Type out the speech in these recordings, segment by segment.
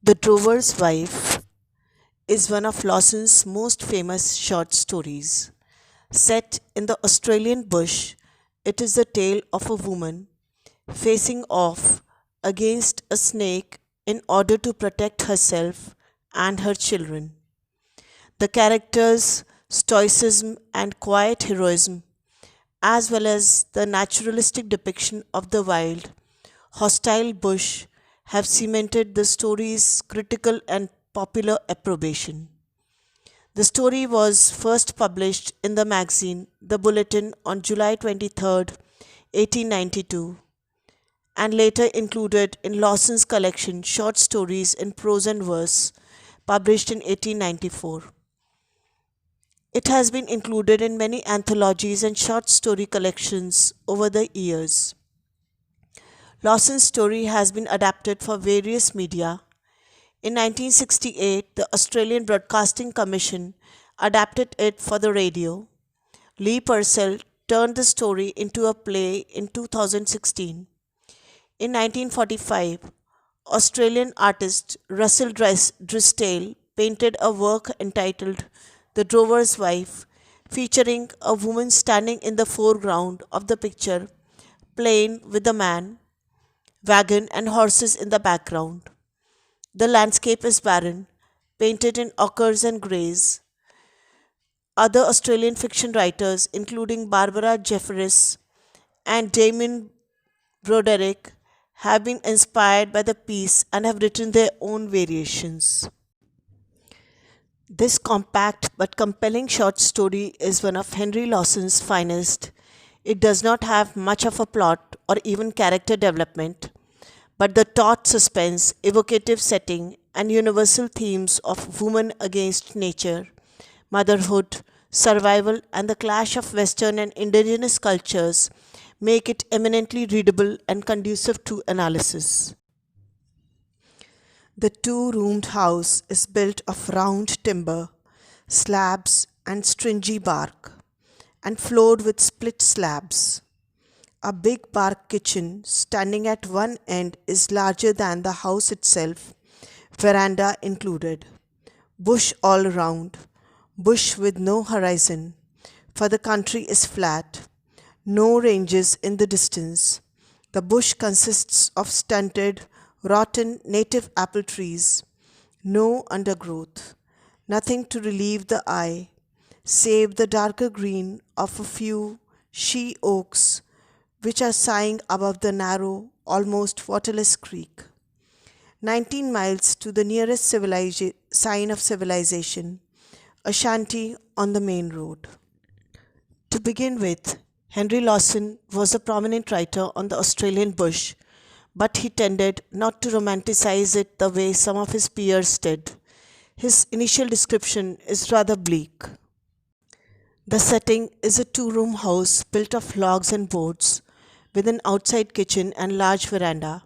The Drover's Wife is one of Lawson's most famous short stories. Set in the Australian bush, it is the tale of a woman facing off against a snake in order to protect herself and her children. The characters' stoicism and quiet heroism, as well as the naturalistic depiction of the wild, hostile bush, have cemented the story's critical and popular approbation. The story was first published in the magazine The Bulletin on July 23rd, 1892, and later included in Lawson's collection Short Stories in Prose and Verse, published in 1894. It has been included in many anthologies and short story collections over the years. Lawson's story has been adapted for various media. In 1968, the Australian Broadcasting Commission adapted it for the radio. Lee Purcell turned the story into a play in 2016. In 1945, Australian artist Russell Drysdale painted a work entitled The Drover's Wife, featuring a woman standing in the foreground of the picture, playing with a man, wagon, and horses in the background. The landscape is barren, painted in ochres and greys. Other Australian fiction writers, including Barbara Jeffress and Damien Broderick, have been inspired by the piece and have written their own variations. This compact but compelling short story is one of Henry Lawson's finest. It does not have much of a plot or even character development, but the taut suspense, evocative setting, and universal themes of woman against nature, motherhood, survival, and the clash of Western and indigenous cultures make it eminently readable and conducive to analysis. The two-roomed house is built of round timber, slabs, and stringy bark, and floored with split slabs. A big bark kitchen standing at one end is larger than the house itself, veranda included. Bush all round, bush with no horizon, for the country is flat, no ranges in the distance. The bush consists of stunted, rotten native apple trees, no undergrowth, nothing to relieve the eye, save the darker green of a few she oaks which are sighing above the narrow, almost waterless creek. 19 miles to the nearest sign of civilization, a shanty on the main road. To begin with, Henry Lawson was a prominent writer on the Australian bush, but he tended not to romanticize it the way some of his peers did. His initial description is rather bleak. The setting is a two-room house built of logs and boards, with an outside kitchen and large veranda.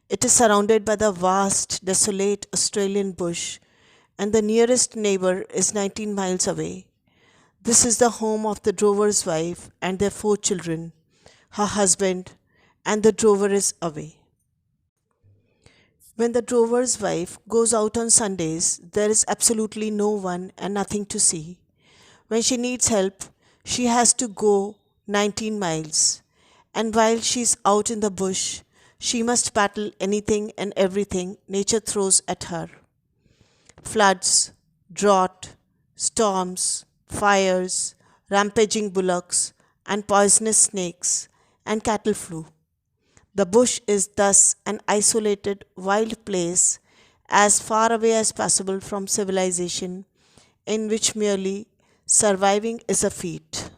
It is surrounded by the vast, desolate Australian bush, and the nearest neighbor is 19 miles away. This is the home of the drover's wife and their 4 children, her husband, and the drover is away. When the drover's wife goes out on Sundays, there is absolutely no one and nothing to see. When she needs help, she has to go 19 miles, and while she's out in the bush, she must battle anything and everything nature throws at her: floods, drought, storms, fires, rampaging bullocks, and poisonous snakes, and cattle flu. The bush is thus an isolated, wild place, as far away as possible from civilization, in which merely surviving is a feat.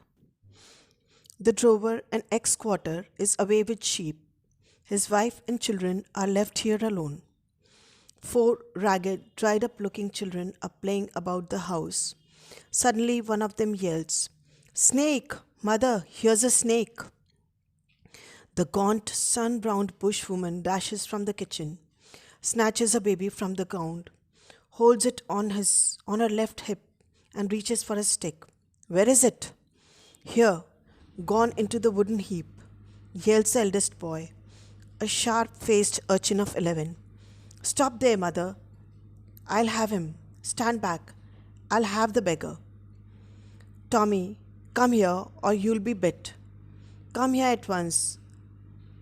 The drover, an ex squatter, is away with sheep. His wife and children are left here alone. 4 ragged, dried up looking children are playing about the house. Suddenly, one of them yells, "Snake! Mother, here's a snake!" The gaunt, sun browned bushwoman dashes from the kitchen, snatches a baby from the ground, holds it on her left hip, and reaches for a stick. "Where is it?" "Here, gone into the wooden heap," yells the eldest boy, a sharp faced urchin of 11. "Stop there, mother," I'll have him. Stand back. I'll have the beggar. Tommy, come here or you'll be bit. Come here at once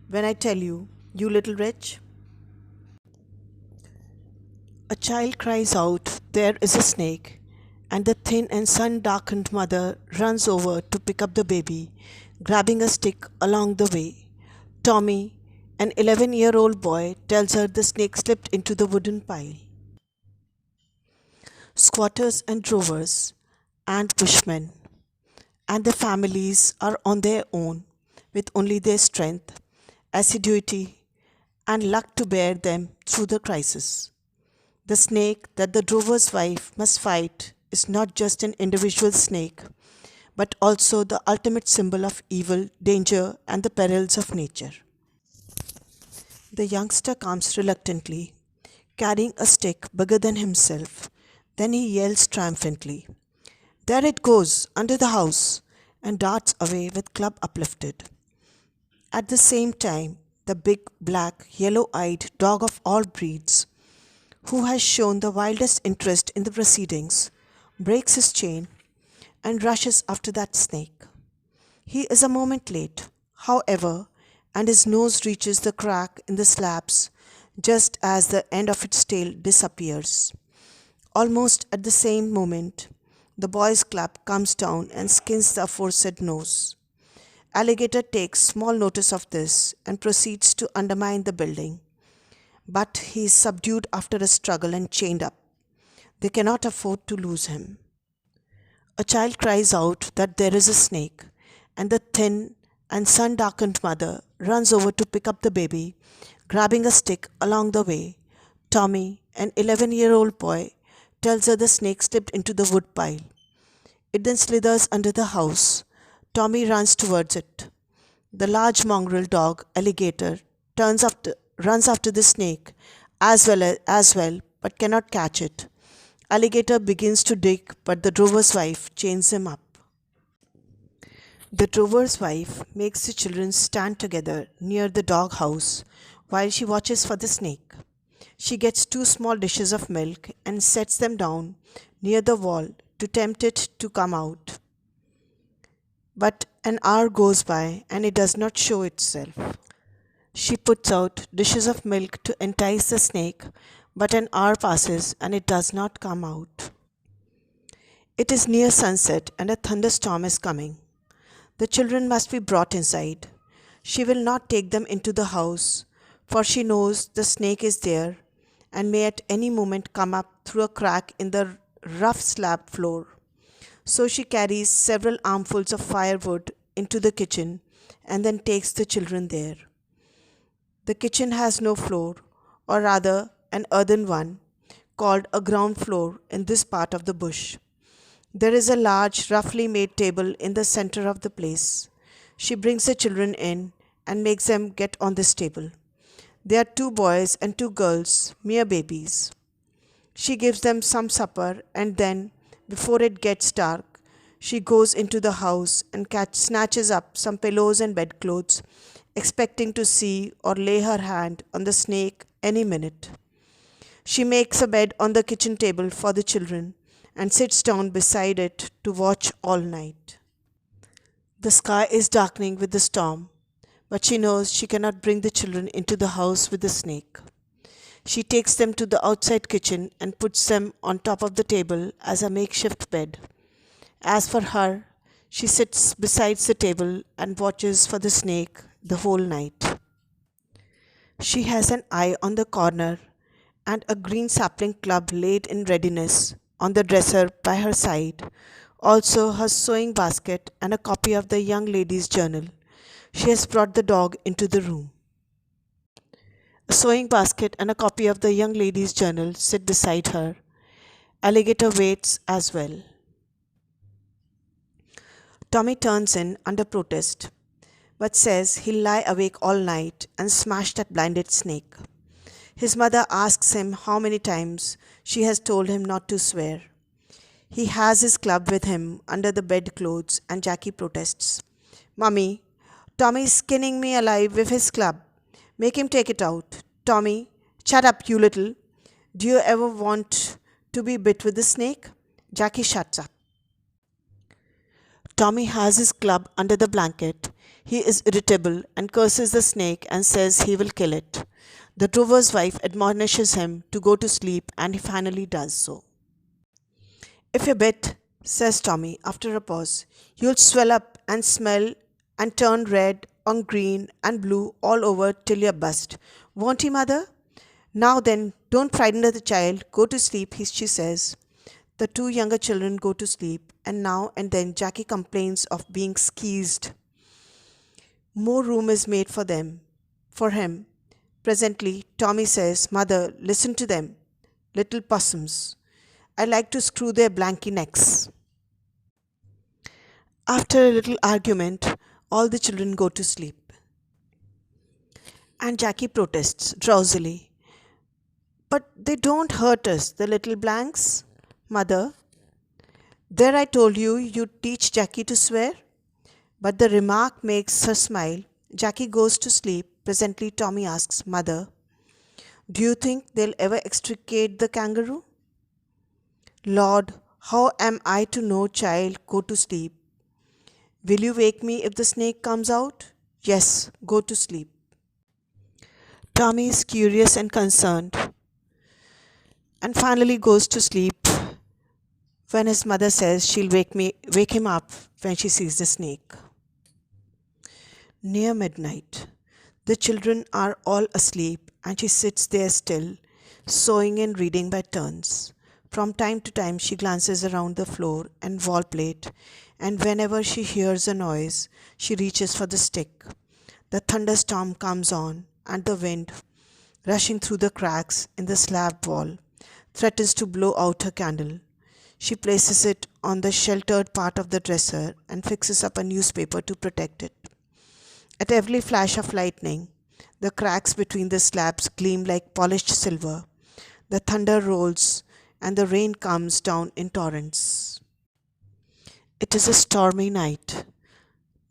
when I tell you, you little wretch. A child cries out, there is a snake, and the thin and sun darkened mother runs over to pick up the baby, grabbing a stick along the way. Tommy, an 11-year-old boy, tells her the snake slipped into the wooden pile. Squatters and drovers, and bushmen, and their families are on their own, with only their strength, assiduity, and luck to bear them through the crisis. The snake that the drover's wife must fight is not just an individual snake, but also the ultimate symbol of evil, danger, and the perils of nature. The youngster comes reluctantly, carrying a stick bigger than himself. Then he yells triumphantly, there it goes, under the house, and darts away with club uplifted. At the same time, the big, black, yellow-eyed dog of all breeds, who has shown the wildest interest in the proceedings, breaks his chain and rushes after that snake. He is a moment late, however, and his nose reaches the crack in the slabs just as the end of its tail disappears. Almost at the same moment, the boy's club comes down and skins the aforesaid nose. Alligator takes small notice of this and proceeds to undermine the building. But he is subdued after a struggle and chained up. They cannot afford to lose him. A child cries out that there is a snake, and the thin and sun-darkened mother runs over to pick up the baby, grabbing a stick along the way. Tommy, an 11-year-old boy, tells her the snake slipped into the wood pile. It then slithers under the house. Tommy runs towards it. The large mongrel dog, Alligator, runs after the snake as well, but cannot catch it. Alligator begins to dig, but the drover's wife chains him up. The drover's wife makes the children stand together near the dog house while she watches for the snake. She gets 2 small dishes of milk and sets them down near the wall to tempt it to come out. But an hour goes by and it does not show itself. She puts out dishes of milk to entice the snake, but an hour passes and it does not come out. It is near sunset and a thunderstorm is coming. The children must be brought inside. She will not take them into the house, for she knows the snake is there and may at any moment come up through a crack in the rough slab floor. So she carries several armfuls of firewood into the kitchen and then takes the children there. The kitchen has no floor, or rather an earthen one, called a ground floor in this part of the bush. There is a large, roughly made table in the center of the place. She brings the children in and makes them get on this table. They are 2 boys and 2 girls, mere babies. She gives them some supper and then, before it gets dark, she goes into the house and snatches up some pillows and bedclothes, expecting to see or lay her hand on the snake any minute. She makes a bed on the kitchen table for the children and sits down beside it to watch all night. The sky is darkening with the storm, but she knows she cannot bring the children into the house with the snake. She takes them to the outside kitchen and puts them on top of the table as a makeshift bed. As for her, she sits beside the table and watches for the snake the whole night. She has an eye on the corner and a green sapling club laid in readiness on the dresser by her side, also her sewing basket and a copy of the young lady's journal. She has brought the dog into the room. A sewing basket and a copy of the young lady's journal sit beside her. Alligator waits as well. Tommy turns in under protest, but says he'll lie awake all night and smash that blinded snake. His mother asks him how many times she has told him not to swear. He has his club with him under the bedclothes and Jackie protests. Mummy, Tommy's skinning me alive with his club. Make him take it out. Tommy, shut up, you little. Do you ever want to be bit with a snake? Jackie shuts up. Tommy has his club under the blanket. He is irritable and curses the snake and says he will kill it. The drover's wife admonishes him to go to sleep and he finally does so. If you're bit, says Tommy after a pause, you'll swell up and smell and turn red and green and blue all over till you're bust. Won't he, mother? Now then, don't frighten the child. Go to sleep, she says. The two younger children go to sleep, and now and then Jackie complains of being squeezed. More room is made for him. Presently, Tommy says, Mother, listen to them, little possums. I like to screw their blanky necks. After a little argument, all the children go to sleep. And Jackie protests drowsily. But they don't hurt us, the little blanks. Mother, there I told you you'd teach Jackie to swear. But the remark makes her smile. Jackie goes to sleep. Presently, Tommy asks, Mother, do you think they'll ever extricate the kangaroo? Lord, how am I to know, child? Go to sleep. Will you wake me if the snake comes out? Yes, go to sleep. Tommy is curious and concerned and finally goes to sleep when his mother says she'll wake him up when she sees the snake. Near midnight, the children are all asleep and she sits there still, sewing and reading by turns. From time to time she glances around the floor and wall plate, and whenever she hears a noise, she reaches for the stick. The thunderstorm comes on, and the wind, rushing through the cracks in the slab wall, threatens to blow out her candle. She places it on the sheltered part of the dresser and fixes up a newspaper to protect it. At every flash of lightning, the cracks between the slabs gleam like polished silver. The thunder rolls and the rain comes down in torrents. It is a stormy night.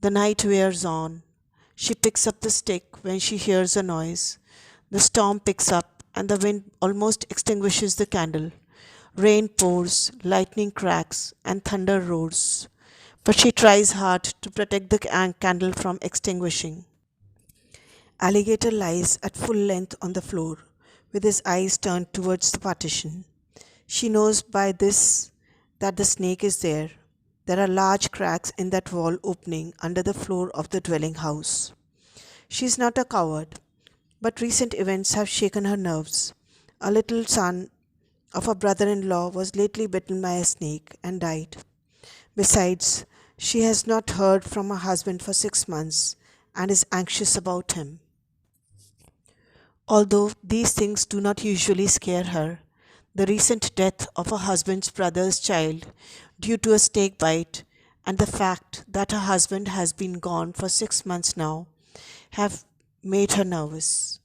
The night wears on. She picks up the stick when she hears a noise. The storm picks up and the wind almost extinguishes the candle. Rain pours, lightning cracks, and thunder roars. But she tries hard to protect the candle from extinguishing. Alligator lies at full length on the floor, with his eyes turned towards the partition. She knows by this that the snake is there. There are large cracks in that wall opening under the floor of the dwelling house. She is not a coward, but recent events have shaken her nerves. A little son of a brother-in-law was lately bitten by a snake and died. Besides, she has not heard from her husband for 6 months and is anxious about him. Although these things do not usually scare her, the recent death of her husband's brother's child due to a snake bite and the fact that her husband has been gone for 6 months now have made her nervous.